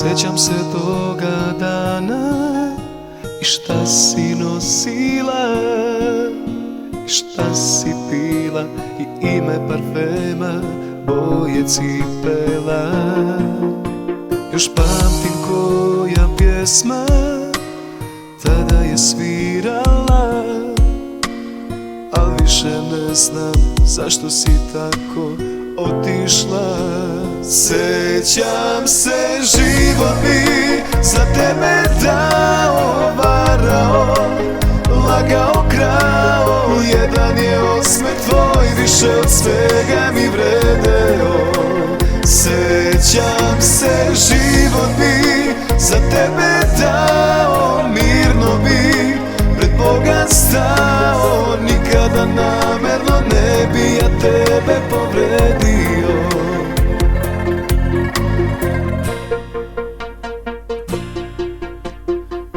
Sjećam se toga dana i šta si nosila, i šta si pila, i ime parfema, boje cipela. Još pamtim koja pjesma tada je svirala, al više ne znam zašto si tako otišla. Sjećam se, život bi za tebe dao, varao, lagao, krao. Jedan je osmeh tvoj, više od svega mi vredeo. Sjećam se, život bi za tebe dao, mirno bi pred Boga stao. Nikada namerno ne bi ja tebe povredio.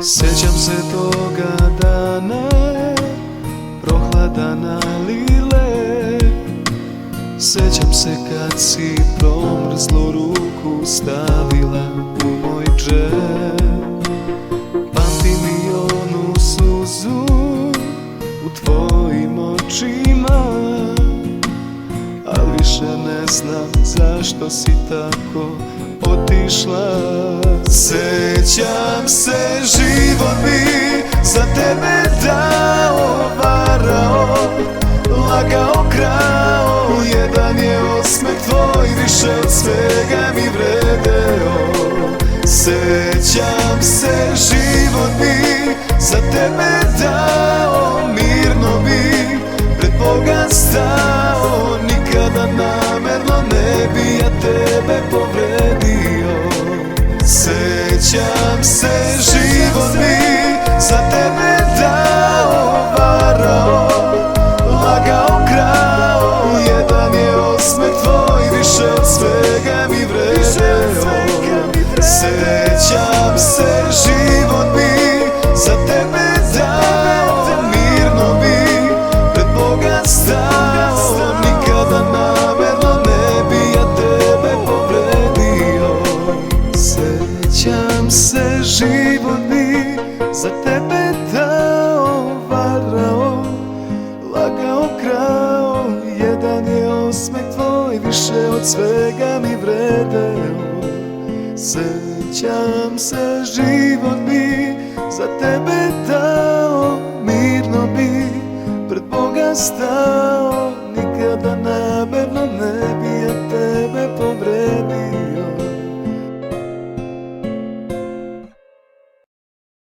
Sjećam se toga dana, prohladana lile. Sjećam se kad si promrzlu ruku stavila u moj džep. Pamtim i onu suzu u tvojim očima, al više ne znam zašto si tako otišla. Sjećam se, život bi za tebe dao, varao, lagao, krao. Jedan je osmeh tvoj, više od svega mi vredeo. Sjećam se, život bi za tebe dao, mirno bi pred Boga stao. Nikada namerno ne bi ja tebe povredio. Sjećam se, život bi za tebe dao, varao, lagao, krao. Jedan je osmeh tvoj, više od svega mi vredeo. Sjećam se, život bi za tebe dao, mirno bi pred Boga stao. Nikada namerno ne bi ja tebe povredio. Sjećam se, život bi za tebe dao, varao, lagao, krao. Jedan je osmeh tvoj, više od svega mi vredeo. Sjećam se, život bi za tebe dao, mirno bi pred Boga stao.